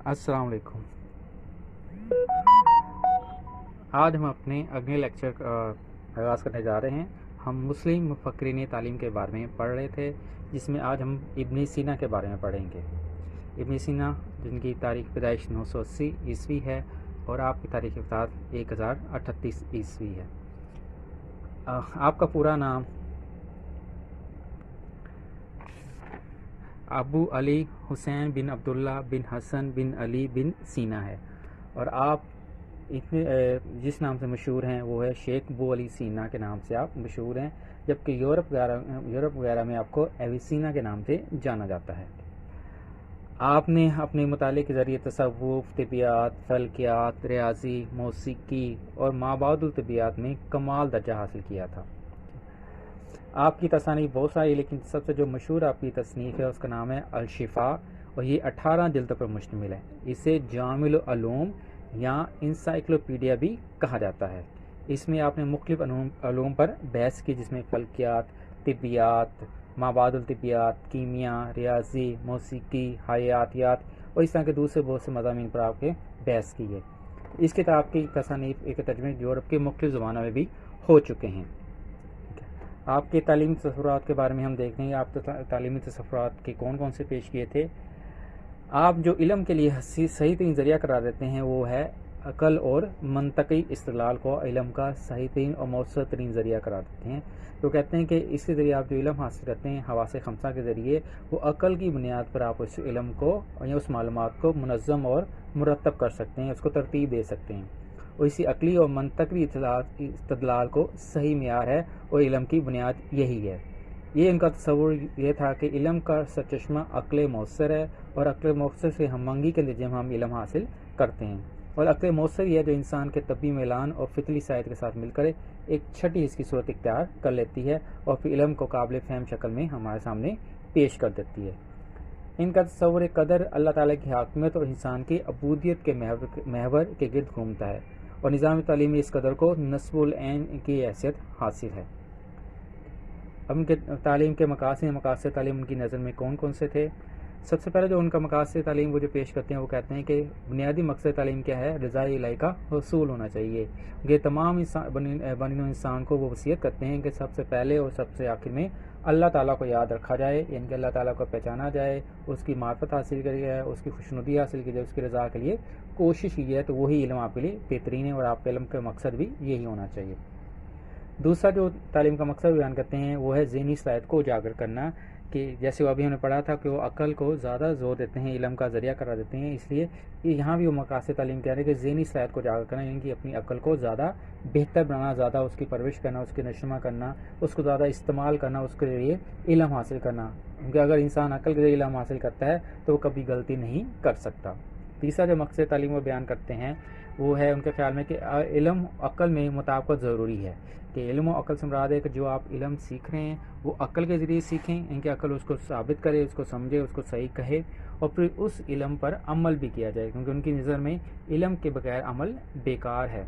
अस्सलाम वालेकुम। आज हम अपने अगले लेक्चर का आगाज़ करने जा रहे हैं। हम मुस्लिम मुफक्किरीन तालीम के बारे में पढ़ रहे थे, जिसमें आज हम इब्न सीना के बारे में पढ़ेंगे। इब्न सीना जिनकी तारीख़ पैदाइश 980 ईस्वी है और आपकी तारीख़ वफ़ात 1038 ईस्वी है। आपका पूरा नाम अबू अली हुसैन बिन अब्दुल्ला बिन हसन बिन अली बिन सीना है और आप इतने जिस नाम से मशहूर हैं वो है शेख अबू अली सीना के नाम से आप मशहूर हैं, जबकि यूरोप वगैरह में आपको एविसीना के नाम से जाना जाता है। आपने अपने मुताले के ज़रिए तसव्वुफ़, तिबियात, फल्कियात, रियाजी, मौसीकी और माबादुल तिबियात में कमाल दर्जा हासिल किया था। आपकी तसानीफ बहुत सारी, लेकिन सबसे जो मशहूर आपकी तसनीफ़ है उसका नाम है अल-शिफ़ा और ये 18 जिल्द पर मुश्तमिल है। इसे जामिल उलूम या इंसाइक्लोपीडिया भी कहा जाता है। इसमें आपने मुख्तलिफ उलूम पर बहस की, जिसमें फल्कियात, तिबियात, माबादुल तिबियात, कीमिया, रियाजी, मौसीकी, हयातियात और इस तरह के दूसरे बहुत से मज़ामीन पर आपके बहस की है। इस किताब की तसानीफ एक तर्जुमे यूरोप के मुख्तलिफ ज़ुबानों में भी हो चुके हैं। आपके तालीमी तसव्वुरात के बारे में हम देख रहे हैं। आप तालीमी तसव्वुरात के कौन कौन से पेश किए थे। आप जो इल्म के लिए सही तरीन ज़रिया करार देते हैं वो है अकल और मंतकी इस्तिदलाल को इल्म का सही तरीन और मौसर तरीन ज़रिया करार देते हैं। तो कहते हैं कि इसके ज़रिए आप जो इल्म हासिल करते हैं हवासे खमसा के ज़रिए, वो अकल की बुनियाद पर आप उस इल्म को या उस मालूमात को मुनज़्ज़म और मुरतब कर सकते हैं, उसको तरतीब दे सकते हैं। और इसी अकली और मंतकी इस्तिदलाल को सही मेयार है और इल्म की बुनियाद यही है। ये इनका तसव्वुर ये था कि इल्म का सरचश्मा अक्ल मौसर है और अक्ल मौसर से हमंगी के नतीजे में हम इल्म हासिल करते हैं। और अक्ल मौसर ये है जो इंसान के तबी मिलान और फितरी सायद के साथ मिलकर एक छठी हिस्स की सूरत इख्तियार कर लेती है और फिर इल्म को काबिल फ़हम शक्ल में हमारे सामने पेश कर देती है। इनका तसव्वुर कदर अल्लाह ताला की हाकमियत और इंसान की अबूदियत के महवर के गिर्द घूमता है और निज़ाम तालीम में इस कदर को नस्बुल ऐन की हैसियत हासिल है। अब उनके तालीम के मकासद तालीम उनकी नज़र में कौन कौन से थे। सबसे पहले जो उनका मकासद तालीम वो जो पेश करते हैं वो कहते हैं कि बुनियादी मकसद तालीम क्या है, रज़ाए इलाही का हसूल होना चाहिए। ये तमाम बनी इंसान को वो वसीयत करते हैं कि सबसे पहले और सबसे आखिर में अल्लाह ताला को याद रखा जाए, यानी कि अल्लाह ताला को पहचाना जाए, उसकी मार्फत हासिल करी जाए, उसकी खुशनुदी हासिल की जाए, उसकी रज़ा के लिए कोशिश की जाए। तो वही इल्म आपके लिए बेहतरीन है और आपके इल्म का मकसद भी यही होना चाहिए। दूसरा जो तालीम का मकसद बयान करते हैं वो है ज़हनी सलाहियत को उजागर करना, कि जैसे वो अभी हमने पढ़ा था कि वो अकल को ज़्यादा जोर देते हैं, इल्म का ज़रिया करा देते हैं। इसलिए यहाँ भी वो मकासद तालीम कह रहे हैं कि ज़हनी सलाहियत को उजागर करना, यानी कि अपनी अकल को ज़्यादा बेहतर बनाना, ज़्यादा उसकी परवरिश करना, उसकी नशमा करना, उसको ज़्यादा इस्तेमाल करना, उसके ज़रिए इल्म हासिल करना। क्योंकि अगर इंसान अकल के ज़रिए इल्म हासिल करता है तो वो कभी गलती नहीं कर सकता। तीसरा जो मकसद तालीम वो बयान करते हैं वो है उनके ख्याल में कि इल्म अकल में मुताबकत ज़रूरी है, कि इल्म और अकल से मुराद है कि जो आप इल्म सीख रहे हैं वो अकल के ज़रिए सीखें, इनकी अकल उसको साबित करे, उसको समझे, उसको सही कहे और फिर उस इल्म पर अमल भी किया जाए। क्योंकि उनकी नज़र में इल्म के बगैर अमल बेकार है,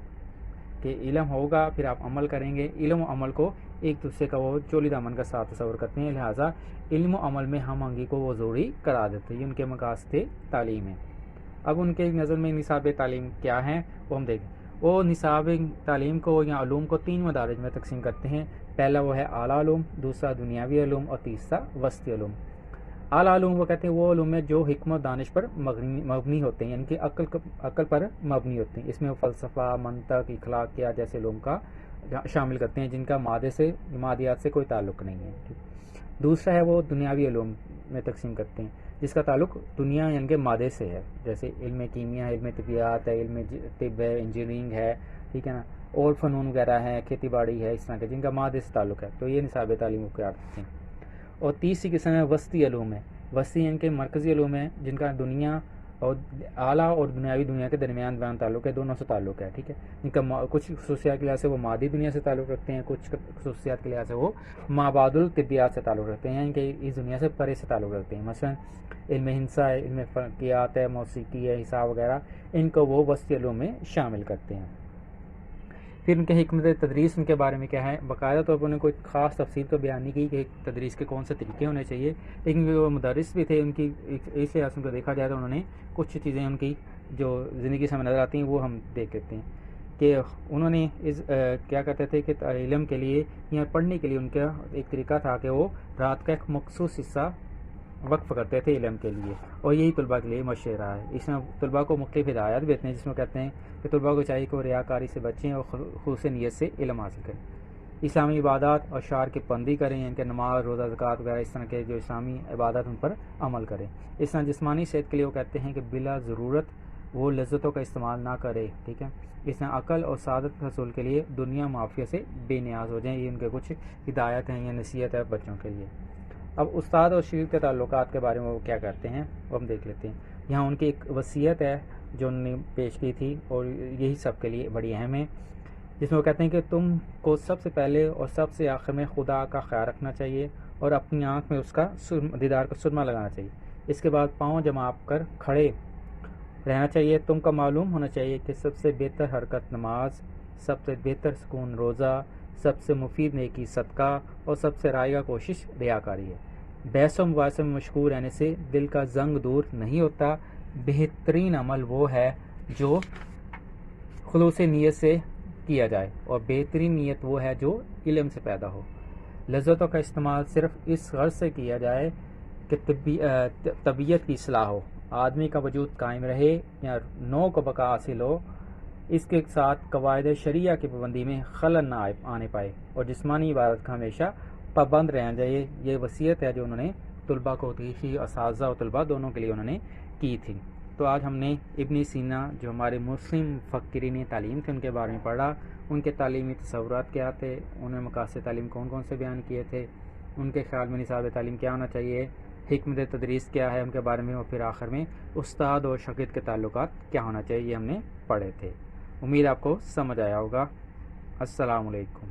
कि इल्म होगा फिर आप अमल करेंगे। इल्म और अमल को एक दूसरे का वो चोली दामन का साथ तस्वर करते हैं, लिहाजा इल्म और अमल में हम अंगी को वो ज़रूरी करा देते हैं। ये उनके मकासद तालीम है। अब उनके नज़र में निसाब तालीम क्या है वो हम देखें। वो निसाब तालीम को या उलूम को 3 मदारिज में तकसीम करते हैं। पहला वो है आला उलूम, दूसरा दुनियावी उलूम और तीसरा वस्ती उलूम। आला उलूम वो कहते हैं वो उलूम है जो हिकमत दानिश पर मबनी होते हैं, यानी कि अकल पर मबनी होते हैं। इसमें वो फ़लसफ़ा, मंतक, इखलाकियात जैसे उलूम का शामिल करते हैं जिनका मादियात से कोई ताल्लुक़ नहीं है। दूसरा है वो दुनियावी उलूम में तकसीम करते हैं जिसका ताल्लुक़ दुनिया यानी कि मादे से है, जैसे इल्म कीमिया, इल्म तिबियात है, इल्म तिब है, इंजीनियरिंग है, ठीक है ना, और फ़नून वगैरह है, खेती बाड़ी है, इस तरह के जिनका मादे से ताल्लुक़ है। तो ये निसाब तालीम को करार देते हैं। और तीसरी किस्म है वस्ती उलूम है। वस्ती यानी कि मरकज़ी उलूम है जिनका दुनिया और आला और दुनियावी दुनिया के दरमियान बयान ताल्लुक़ है, दोनों से ताल्लुक़ है, ठीक है। इनका कुछ खसूसियात के लिहाज से वो मादी दुनिया से ताल्लुक़ रखते हैं, कुछ खसूसियात के लिहाज से वो माबादुल तिबियात से ताल्लुक़ रखते हैं, यानी कि इस दुनिया से परे से ताल्लुक़ रखते हैं। मसलन इल्म हिंसा है, इल्म फ़ल्कियात है, मौसीकी है, हिसाब वगैरह, इनको वो वस्ती उलूम में शामिल करते हैं। پھر ان کے حکمت تدریس ان کے بارے میں کیا ہے، باقاعدہ طور پر انہوں نے کوئی خاص تفصیل تو بیان نہیں کی کہ تدریس کے کون سے طریقے ہونے چاہیے، لیکن وہ مدرس بھی تھے، ان کی اس لحاظ کو دیکھا جائے تو انہوں نے کچھ چیزیں ان کی جو زندگی سے ہمیں نظر آتی ہیں وہ ہم دیکھ لیتے ہیں کہ انہوں نے کیا کرتے تھے کہ علم کے لیے یا پڑھنے کے لیے ان کا ایک طریقہ تھا کہ وہ رات کا ایک مخصوص حصہ وقف کرتے تھے علم کے لیے، اور یہی طلباء کے لیے مشہور رہا ہے۔ اس میں طلباء کو مختلف ہدایات بھی دیتے ہیں، جس میں کہتے ہیں کہ طلباء کو چاہیے کہ وہ ریاکاری سے بچیں اور خلوص نیت سے علم حاصل کریں، اسلامی عبادات اور شعائر کی پابندی کریں، یعنی کہ نماز، روزہ، زکوٰۃ وغیرہ اس طرح کے جو اسلامی عبادات ان پر عمل کریں۔ اس طرح جسمانی صحت کے لیے وہ کہتے ہیں کہ بلا ضرورت وہ لذتوں کا استعمال نہ کرے، ٹھیک ہے۔ اس طرح عقل اور سعادت حصول کے لیے دنیا معافیہ سے بے نیاز ہو جائیں، یہ ان کے کچھ ہدایت ہیں یا نصیحت ہے بچوں کے لیے۔ اب استاد اور شاگرد کے تعلقات کے بارے میں وہ کیا کرتے ہیں وہ ہم دیکھ لیتے ہیں۔ یہاں ان کی ایک وصیت ہے جو انہوں نے پیش کی تھی، اور یہی سب کے لیے بڑی اہم ہے، جس میں وہ کہتے ہیں کہ تم کو سب سے پہلے اور سب سے آخر میں خدا کا خیال رکھنا چاہیے اور اپنی آنکھ میں اس کا دیدار کا سرما لگانا چاہیے۔ اس کے بعد پاؤں جما کر کھڑے رہنا چاہیے۔ تم کا معلوم ہونا چاہیے کہ سب سے بہتر حرکت نماز، سب سے بہتر سکون روزہ، سب سے مفید نیکی صدقہ، اور سب سے رائگاں کوشش ریاکاری ہے۔ بحث و مباحثے میں مشغول رہنے سے دل کا زنگ دور نہیں ہوتا۔ بہترین عمل وہ ہے جو خلوص نیت سے کیا جائے، اور بہترین نیت وہ ہے جو علم سے پیدا ہو۔ لذتوں کا استعمال صرف اس غرض سے کیا جائے کہ طبیعت کی اصلاح ہو، آدمی کا وجود قائم رہے یا نو کو بقا حاصل ہو، اس کے ساتھ قواعد شریعہ کی پابندی میں خلل نہ آنے پائے، اور جسمانی عبادت کا ہمیشہ پابند رہنا چاہیے۔ یہ وصیت ہے جو انہوں نے طلباء کو دی تھی، اساتذہ اور طلباء دونوں کے لیے انہوں نے کی تھی۔ تو آج ہم نے ابن سینا جو ہمارے مسلم مفکرین تعلیم تھے ان کے بارے میں پڑھا، ان کے تعلیمی تصورات کیا تھے، انہوں نے مقاصد تعلیم کون کون سے بیان کیے تھے، ان کے خیال میں نصاب تعلیم کیا ہونا چاہیے، حکمت تدریس کیا ہے ان کے بارے میں، اور پھر آخر میں استاد اور شاگرد کے تعلقات کیا ہونا چاہیے، یہ ہم نے پڑھے تھے۔ امید آپ کو سمجھ آیا ہوگا۔ السلام علیکم۔